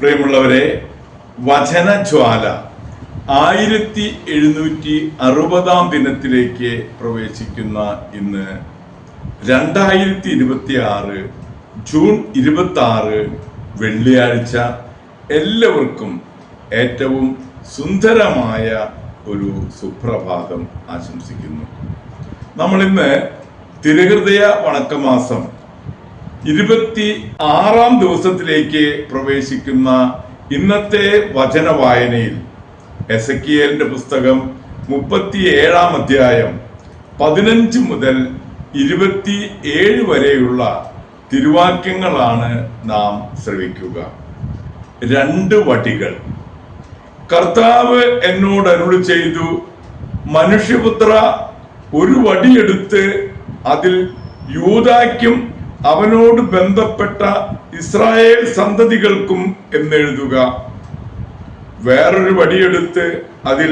പ്രിയമുള്ളവരെ, വചനജ്വാല 1760 ദിനത്തിലേക്ക് പ്രവേശിക്കുന്ന ഇന്ന് 2026 ജൂൺ 26 വെള്ളിയാഴ്ച എല്ലാവർക്കും ഏറ്റവും സുന്ദരമായ ഒരു സുപ്രഭാതം ആശംസിക്കുന്നു. നമ്മളിന്ന് തിരുഹൃദയ വണക്കമാസം 26 ദിവസത്തിലേക്ക് പ്രവേശിക്കുന്ന ഇന്നത്തെ വചന വായനയിൽ എസെക്കിയേലിന്റെ പുസ്തകം 37 അധ്യായം 15 മുതൽ 27 വരെയുള്ള തിരുവാക്യങ്ങളാണ് നാം ശ്രവിക്കുക. 2 വടികൾ. കർത്താവ് എന്നോട് അരുളി ചെയ്തു, മനുഷ്യപുത്ര, ഒരു വടിയെടുത്ത് അതിൽ യൂദായ്ക്കും അവനോട് ബന്ധപ്പെട്ട ഇസ്രായേൽ സന്തതികൾക്കും എന്നെഴുതുക. വേറൊരു വടിയെടുത്ത് അതിൽ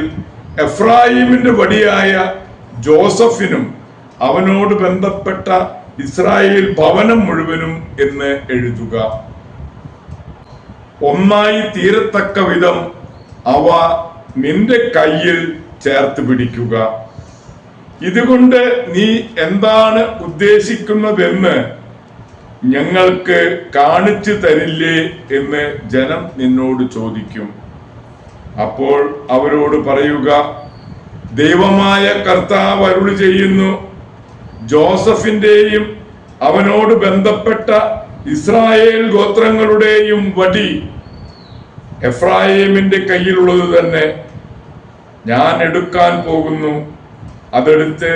എഫ്രായിമിന്റെ വടിയായ ജോസഫിനും അവനോട് ബന്ധപ്പെട്ട ഇസ്രായേൽ ഭവനം മുഴുവനും എന്ന് എഴുതുക. ഒന്നായി തീരത്തക്ക വിധം അവ നിന്റെ കയ്യിൽ ചേർത്ത് പിടിക്കുക. ഇതുകൊണ്ട് നീ എന്താണ് ഉദ്ദേശിക്കുന്നതെന്ന് ഞങ്ങൾക്ക് കാണിച്ചു തരില്ലേ എന്ന് ജനം നിന്നോട് ചോദിക്കും. അപ്പോൾ അവരോട് പറയുക, ദൈവമായ കർത്താവ് അരുളി ചെയ്യുന്നു, ജോസഫിന്റെയും അവനോട് ബന്ധപ്പെട്ട ഇസ്രായേൽ ഗോത്രങ്ങളുടെയും വടി എഫ്രായിമിന്റെ കയ്യിലുള്ളത് തന്നെ ഞാൻ എടുക്കാൻ പോകുന്നു. അതെടുത്ത്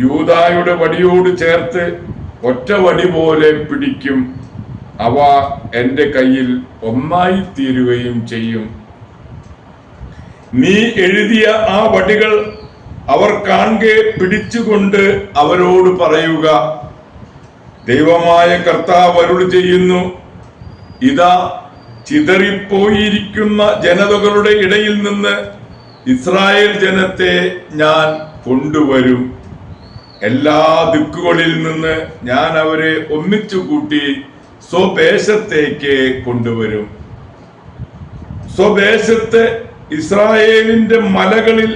യൂദായുടെ വടിയോട് ചേർത്ത് ഒറ്റ വടി പോലെ പിടിക്കും. അവ എന്റെ കയ്യിൽ ഒന്നായി തീരുകയും ചെയ്യും. നീ എഴുതിയ ആ വടികൾ അവർ കാണെ പിടിച്ചുകൊണ്ട് അവരോട് പറയുക, ദൈവമായ കർത്താവ് അരുളി ചെയ്യുന്നു, ഇതാ ചിതറിപ്പോയിരിക്കുന്ന ജനതകളുടെ ഇടയിൽ നിന്ന് ഇസ്രായേൽ ജനത്തെ ഞാൻ കൊണ്ടുവരും. എല്ലാ ദിക്കുകളിൽ നിന്ന് ഞാൻ അവരെ ഒന്നിച്ചു കൂട്ടി സ്വദേശത്തേക്ക് കൊണ്ടുവരും. സ്വദേശത്ത് ഇസ്രായേലിന്റെ മലകളിൽ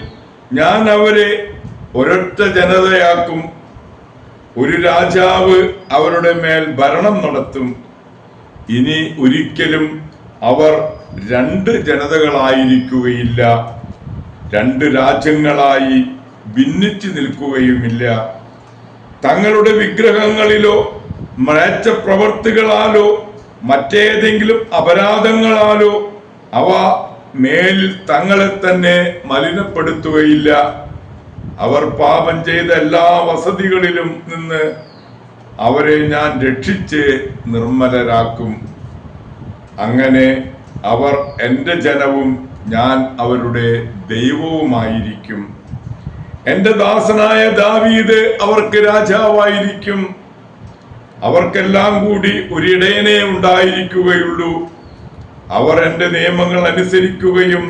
ഞാൻ അവരെ ഒരൊറ്റ ജനതയാക്കും. ഒരു രാജാവ് അവരുടെ മേൽ ഭരണം നടത്തും. ഇനി ഒരിക്കലും അവർ 2 ജനതകളായിരിക്കുകയില്ല, 2 രാജ്യങ്ങളായി ഭിന്നിച്ചു നിൽക്കുകയുമില്ല. തങ്ങളുടെ വിഗ്രഹങ്ങളിലോ മ്ലേച്ഛ പ്രവർത്തികളാലോ മറ്റേതെങ്കിലും അപരാധങ്ങളാലോ അവ മേലിൽ തങ്ങളെ തന്നെ മലിനപ്പെടുത്തുകയില്ല. അവർ പാപം ചെയ്ത എല്ലാ വസതികളിലും നിന്ന് അവരെ ഞാൻ രക്ഷിച്ച് നിർമ്മലരാക്കും. അങ്ങനെ അവർ എൻ്റെ ജനവും ഞാൻ അവരുടെ ദൈവവുമായിരിക്കും. എന്റെ ദാസനായ ദാവീദ് അവർക്ക് രാജാവായിരിക്കും. അവർക്കെല്ലാം കൂടി ഒരിടയനേ ഉണ്ടായിരിക്കുകയുള്ളൂ. അവർ എന്റെ നിയമങ്ങൾ അനുസരിക്കുകയും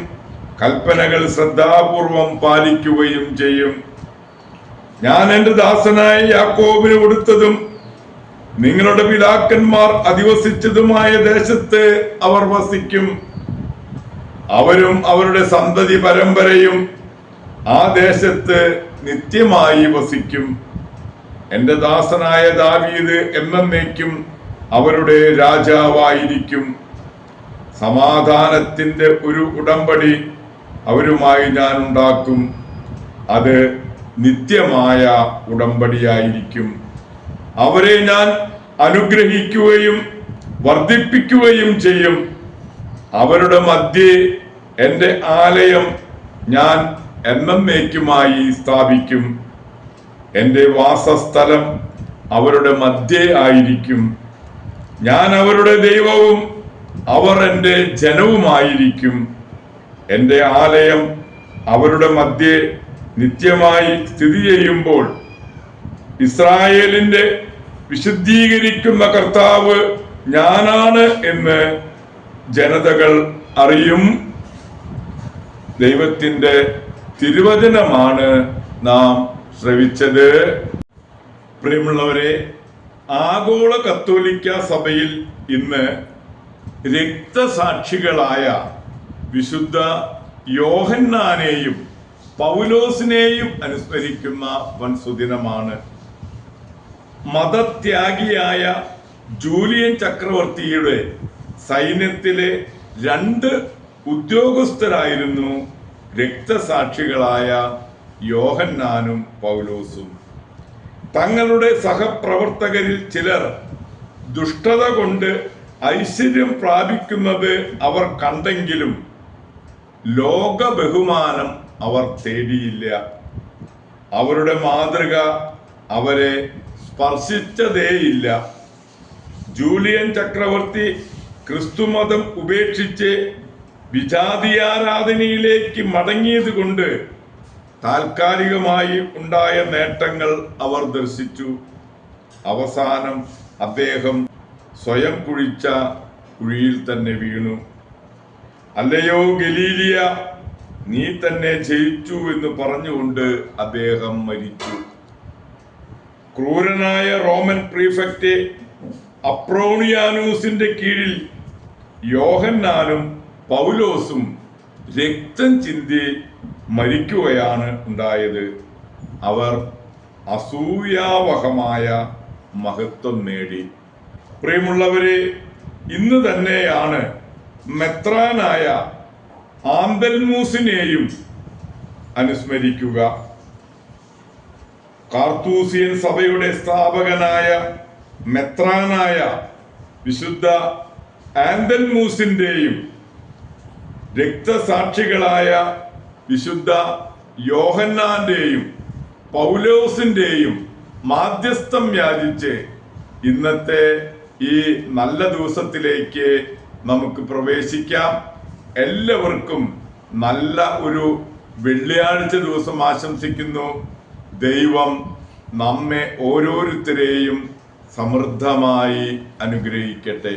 കൽപ്പനകൾ ശ്രദ്ധാപൂർവം പാലിക്കുകയും ചെയ്യും. ഞാൻ എന്റെ ദാസനായ യാക്കോബിന് കൊടുത്തതും നിങ്ങളുടെ പിതാക്കന്മാർ അധിവസിച്ചതുമായ ദേശത്ത് അവർ വസിക്കും. അവരും അവരുടെ സന്തതി പരമ്പരയും ആ ദേശത്ത് നിത്യമായി വസിക്കും. എന്റെ ദാസനായ ദാവീദ് എന്നേക്കും അവരുടെ രാജാവായിരിക്കും. സമാധാനത്തിന്റെ ഒരു ഉടമ്പടി അവരുമായി ഞാൻ ഉണ്ടാക്കും. അത് നിത്യമായ ഉടമ്പടിയായിരിക്കും. അവരെ ഞാൻ അനുഗ്രഹിക്കുകയും വർദ്ധിപ്പിക്കുകയും ചെയ്യും. അവരുടെ മധ്യേ എന്റെ ആലയം ഞാൻ എന്നേക്കുമായി സ്ഥാപിക്കും. എന്റെ വാസസ്ഥലം അവരുടെ മധ്യേ ആയിരിക്കും. ഞാൻ അവരുടെ ദൈവവും അവർ എന്റെ ജനവുമായിരിക്കും. എന്റെ ആലയം അവരുടെ മധ്യേ നിത്യമായി സ്ഥിതി ചെയ്യുമ്പോൾ ഇസ്രായേലിന്റെ വിശുദ്ധീകരിക്കുന്ന കർത്താവ് ഞാനാണ് എന്ന് ജനതകൾ അറിയും. ദൈവത്തിന്റെ തിരുവചനമാണ് നാം ശ്രവിച്ചത്. പ്രിയമുള്ളവരെ, ആഗോള കത്തോലിക്ക സഭയിൽ ഇന്ന് രക്തസാക്ഷികളായ വിശുദ്ധ യോഹന്നാനെയും പൗലോസിനെയും അനുസ്മരിക്കുന്ന വൻസുദിനമാണ്. മതത്യാഗിയായ ജൂലിയൻ ചക്രവർത്തിയുടെ സൈന്യത്തിലെ 2 ഉദ്യോഗസ്ഥരായിരുന്നു രക്തസാക്ഷികളായ യോഹന്നാനും പൗലോസും. തങ്ങളുടെ സഹപ്രവർത്തകരിൽ ചിലർ ദുഷ്ടത കൊണ്ട് ഐശ്വര്യം പ്രാപിക്കുന്നത് അവർ കണ്ടെങ്കിലും ലോക ബഹുമാനം അവർ തേടിയില്ല. അവരുടെ മാതൃക അവരെ സ്പർശിച്ചതേയില്ല. ജൂലിയൻ ചക്രവർത്തി ക്രിസ്തുമതം ഉപേക്ഷിച്ച് വിജാതീയാരാധനയിലേക്ക് മടങ്ങിയത് കൊണ്ട് താൽക്കാലികമായി ഉണ്ടായ നേട്ടങ്ങൾ അവർ ദർശിച്ചു. അവസാനം അദ്ദേഹം സ്വയം കുഴിച്ച കുഴിയിൽ തന്നെ വീണു. അല്ലയോ ഗലീലിയ, നീ തന്നെ ജയിച്ചു എന്ന് പറഞ്ഞുകൊണ്ട് അദ്ദേഹം മരിച്ചു. ക്രൂരനായ റോമൻ പ്രീഫെക്റ്റ് അപ്രോണിയാനൂസിന്റെ കീഴിൽ യോഹന്നാനും പൗലോസും രക്തം ചിന്തി മരിക്കുകയാണ് ഉണ്ടായത്. അവർ അസൂയാവഹമായ മഹത്വം നേടി. പ്രിയമുള്ളവരെ, ഇന്ന് തന്നെയാണ് മെത്രാനായ ആന്തൽമൂസിനെയും അനുസ്മരിക്കുക. കാർത്തൂസിയൻ സഭയുടെ സ്ഥാപകനായ മെത്രാനായ വിശുദ്ധ ആന്തൽമൂസിന്റെയും രക്തസാക്ഷികളായ വിശുദ്ധ യോഹന്നാന്റെയും പൗലോസിന്റെയും മാധ്യസ്ഥം യാചിച്ച് ഇന്നത്തെ ഈ നല്ല ദിവസത്തിലേക്ക് നമുക്ക് പ്രവേശിക്കാം. എല്ലാവർക്കും നല്ല ഒരു വെള്ളിയാഴ്ച ദിവസം ആശംസിക്കുന്നു. ദൈവം നമ്മെ ഓരോരുത്തരെയും സമൃദ്ധമായി അനുഗ്രഹിക്കട്ടെ.